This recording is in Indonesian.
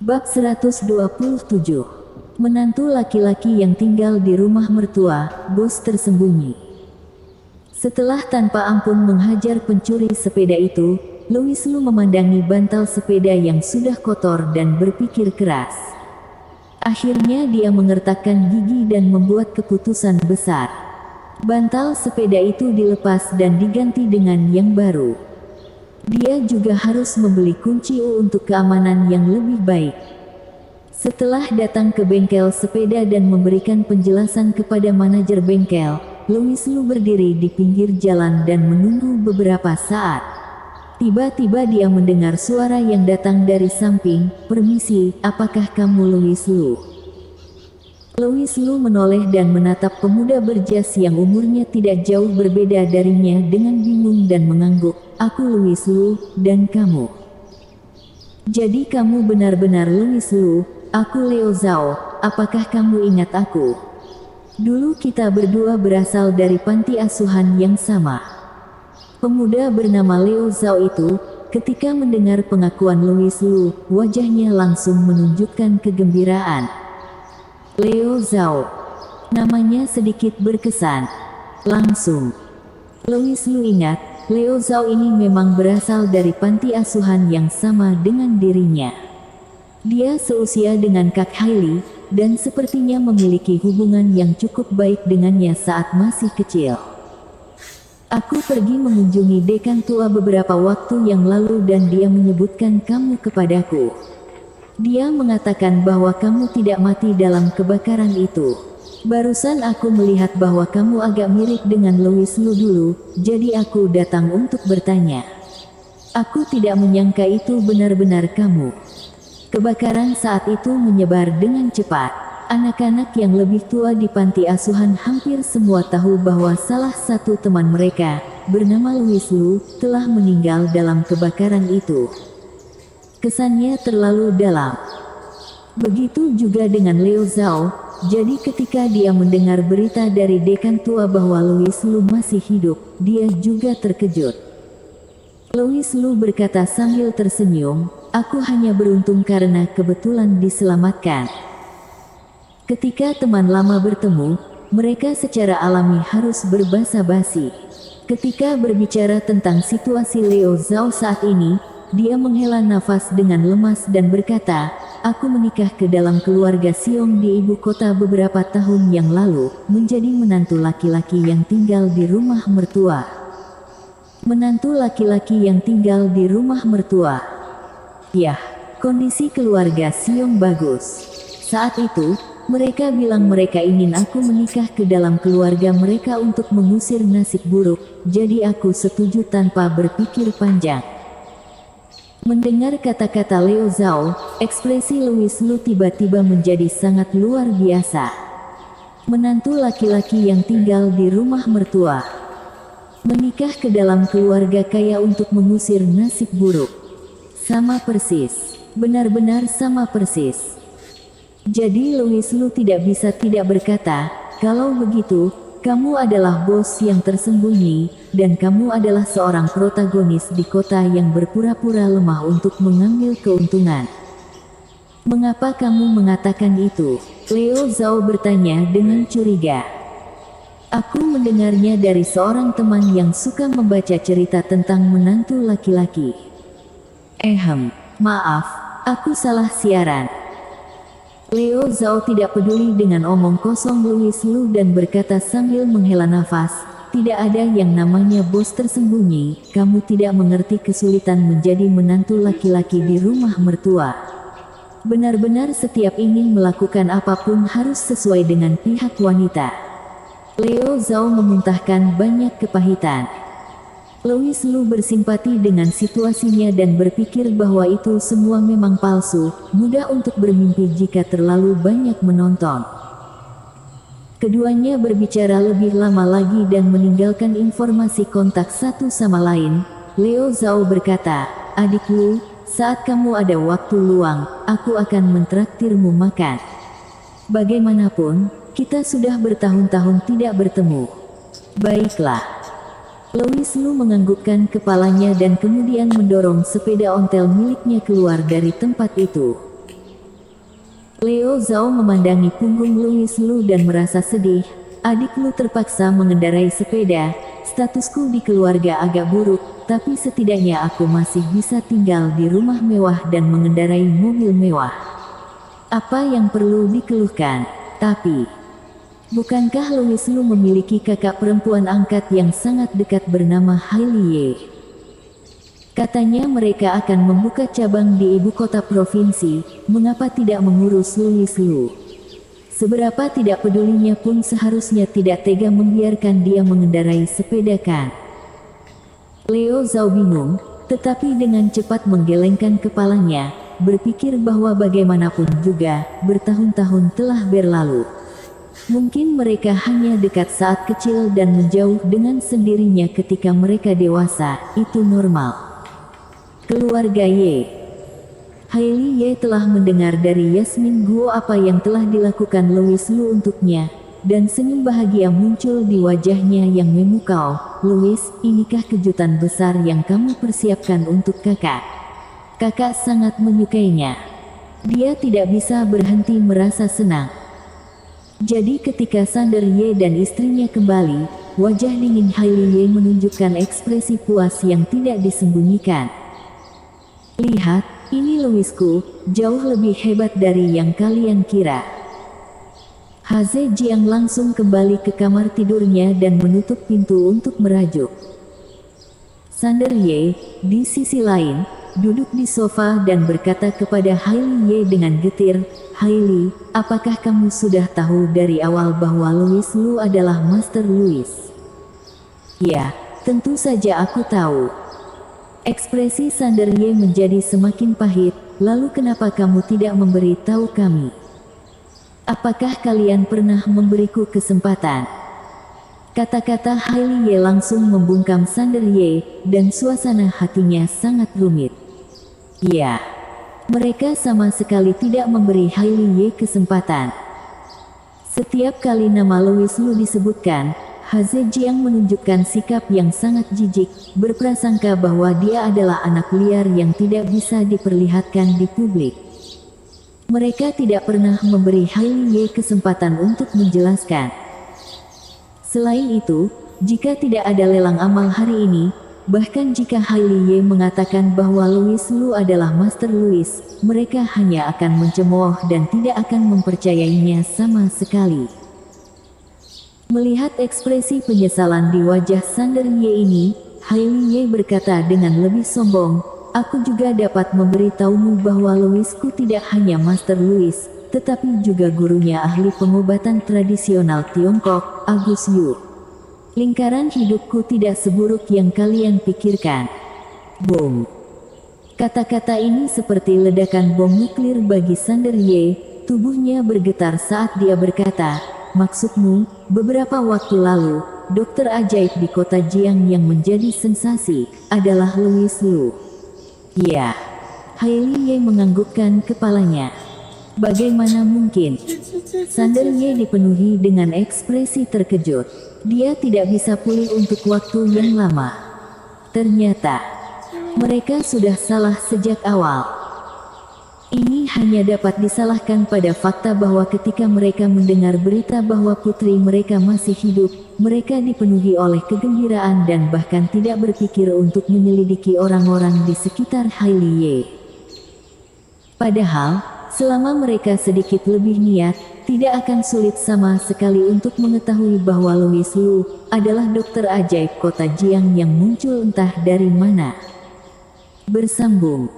Bab 127. Menantu laki-laki yang tinggal di rumah mertua, bos tersembunyi. Setelah tanpa ampun menghajar pencuri sepeda itu, Louis Lu memandangi bantal sepeda yang sudah kotor dan berpikir keras. Akhirnya dia mengertakkan gigi dan membuat keputusan besar. Bantal sepeda itu dilepas dan diganti dengan yang baru. Dia juga harus membeli kunci untuk keamanan yang lebih baik. Setelah datang ke bengkel sepeda dan memberikan penjelasan kepada manajer bengkel, Louis Lu berdiri di pinggir jalan dan menunggu beberapa saat. Tiba-tiba dia mendengar suara yang datang dari samping. "Permisi, apakah kamu Louis Lu?" Louis Lu menoleh dan menatap pemuda berjas yang umurnya tidak jauh berbeda darinya dengan bingung dan mengangguk. "Aku Louis Lu, dan kamu?" "Jadi kamu benar-benar Louis Lu? Aku Leo Zhao, apakah kamu ingat aku? Dulu kita berdua berasal dari panti asuhan yang sama." Pemuda bernama Leo Zhao itu, ketika mendengar pengakuan Louis Lu, wajahnya langsung menunjukkan kegembiraan. Leo Zhao. Namanya sedikit berkesan. Langsung Louis Lu ingat, Leo Zhao ini memang berasal dari panti asuhan yang sama dengan dirinya. Dia seusia dengan Kak Hailey, dan sepertinya memiliki hubungan yang cukup baik dengannya saat masih kecil. "Aku pergi mengunjungi dekan tua beberapa waktu yang lalu dan dia menyebutkan kamu kepadaku. Dia mengatakan bahwa kamu tidak mati dalam kebakaran itu. Barusan aku melihat bahwa kamu agak mirip dengan Louis Lu dulu, jadi aku datang untuk bertanya. Aku tidak menyangka itu benar-benar kamu." Kebakaran saat itu menyebar dengan cepat. Anak-anak yang lebih tua di panti asuhan hampir semua tahu bahwa salah satu teman mereka, bernama Louis Lu, telah meninggal dalam kebakaran itu. Kesannya terlalu dalam. Begitu juga dengan Leo Zhao, jadi ketika dia mendengar berita dari dekan tua bahwa Louis Lu masih hidup, dia juga terkejut. Louis Lu berkata sambil tersenyum, "Aku hanya beruntung karena kebetulan diselamatkan." Ketika teman lama bertemu, mereka secara alami harus berbasa-basi. Ketika berbicara tentang situasi Leo Zhao saat ini, dia menghela nafas dengan lemas dan berkata, "Aku menikah ke dalam keluarga Siong di ibu kota beberapa tahun yang lalu, menjadi menantu laki-laki yang tinggal di rumah mertua." Menantu laki-laki yang tinggal di rumah mertua. Yah, kondisi keluarga Siong bagus. Saat itu, mereka bilang mereka ingin aku menikah ke dalam keluarga mereka untuk mengusir nasib buruk, jadi aku setuju tanpa berpikir panjang. Mendengar kata-kata Leo Zhao, ekspresi Louis Lu tiba-tiba menjadi sangat luar biasa. Menantu laki-laki yang tinggal di rumah mertua. Menikah ke dalam keluarga kaya untuk mengusir nasib buruk. Sama persis. Benar-benar sama persis. Jadi Louis Lu tidak bisa tidak berkata, "Kalau begitu, kamu adalah bos yang tersembunyi, dan kamu adalah seorang protagonis di kota yang berpura-pura lemah untuk mengambil keuntungan." "Mengapa kamu mengatakan itu?" Leo Zhao bertanya dengan curiga. "Aku mendengarnya dari seorang teman yang suka membaca cerita tentang menantu laki-laki." Maaf, aku salah siaran." Leo Zhao tidak peduli dengan omong kosong Louis Lu dan berkata sambil menghela nafas, "Tidak ada yang namanya bos tersembunyi, kamu tidak mengerti kesulitan menjadi menantu laki-laki di rumah mertua. Benar-benar setiap ingin melakukan apapun harus sesuai dengan pihak wanita." Leo Zhao memuntahkan banyak kepahitan. Louis Lu bersimpati dengan situasinya dan berpikir bahwa itu semua memang palsu, mudah untuk bermimpi jika terlalu banyak menonton. Keduanya berbicara lebih lama lagi dan meninggalkan informasi kontak satu sama lain. Leo Zhao berkata, "Adik Lu, saat kamu ada waktu luang, aku akan mentraktirmu makan. Bagaimanapun, kita sudah bertahun-tahun tidak bertemu." "Baiklah." Louis Lu menganggukkan kepalanya dan kemudian mendorong sepeda ontel miliknya keluar dari tempat itu. Leo Zhao memandangi punggung Louis Lu dan merasa sedih. Adik Lu terpaksa mengendarai sepeda. Statusku di keluarga agak buruk, tapi setidaknya aku masih bisa tinggal di rumah mewah dan mengendarai mobil mewah. Apa yang perlu dikeluhkan? Tapi, bukankah Louis Lu memiliki kakak perempuan angkat yang sangat dekat bernama Hailey Ye? Katanya mereka akan membuka cabang di ibu kota provinsi, mengapa tidak mengurus Louis Lu? Seberapa tidak pedulinya pun seharusnya tidak tega membiarkan dia mengendarai sepeda kan? Leo Zhao bingung, tetapi dengan cepat menggelengkan kepalanya, berpikir bahwa bagaimanapun juga, bertahun-tahun telah berlalu. Mungkin mereka hanya dekat saat kecil dan menjauh dengan sendirinya ketika mereka dewasa, itu normal. Keluarga Ye. Hailey Ye telah mendengar dari Yasmin Guo apa yang telah dilakukan Louis Lu untuknya, dan senyum bahagia muncul di wajahnya yang memukau. Louis, inikah kejutan besar yang kamu persiapkan untuk kakak? Kakak sangat menyukainya. Dia tidak bisa berhenti merasa senang. Jadi ketika Sander Ye dan istrinya kembali, wajah dingin Hailey Ye menunjukkan ekspresi puas yang tidak disembunyikan. Lihat, ini Louisku, jauh lebih hebat dari yang kalian kira. Haze Jiang langsung kembali ke kamar tidurnya dan menutup pintu untuk merajuk. Sander Ye, di sisi lain, duduk di sofa dan berkata kepada Hailey Ye dengan getir, Hailey, apakah kamu sudah tahu dari awal bahwa Louis Lu adalah Master Louis? Ya, tentu saja aku tahu. Ekspresi Sander Ye menjadi semakin pahit, lalu kenapa kamu tidak memberi tahu kami? Apakah kalian pernah memberiku kesempatan? Kata-kata Hailey Ye langsung membungkam Sander Ye, dan suasana hatinya sangat rumit. Ya, mereka sama sekali tidak memberi Hailey Ye kesempatan. Setiap kali nama Louis Lu disebutkan, Haze Jiang menunjukkan sikap yang sangat jijik, berprasangka bahwa dia adalah anak liar yang tidak bisa diperlihatkan di publik. Mereka tidak pernah memberi Hailey Ye kesempatan untuk menjelaskan. Selain itu, jika tidak ada lelang amal hari ini, bahkan jika Hailey Ye mengatakan bahwa Louis Lu adalah Master Louis, mereka hanya akan mencemooh dan tidak akan mempercayainya sama sekali. Melihat ekspresi penyesalan di wajah Sander Ye ini, Hailey Ye berkata dengan lebih sombong, aku juga dapat memberitahumu bahwa Louisku tidak hanya Master Louis, tetapi juga gurunya ahli pengobatan tradisional Tiongkok, Agus Yu. Lingkaran hidupku tidak seburuk yang kalian pikirkan. Bom. Kata-kata ini seperti ledakan bom nuklir bagi Sander Ye, tubuhnya bergetar saat dia berkata, maksudmu, beberapa waktu lalu, dokter ajaib di kota Jiang yang menjadi sensasi, adalah Louis Lu. Ya. Hailey Ye menganggukkan kepalanya. Bagaimana mungkin? Sander Ye dipenuhi dengan ekspresi terkejut. Dia tidak bisa pulih untuk waktu yang lama. Ternyata, mereka sudah salah sejak awal. Ini hanya dapat disalahkan pada fakta bahwa ketika mereka mendengar berita bahwa putri mereka masih hidup, mereka dipenuhi oleh kegembiraan dan bahkan tidak berpikir untuk menyelidiki orang-orang di sekitar Hailey Ye. Padahal, selama mereka sedikit lebih niat, tidak akan sulit sama sekali untuk mengetahui bahwa Louis Lu adalah dokter ajaib kota Jiang yang muncul entah dari mana. Bersambung.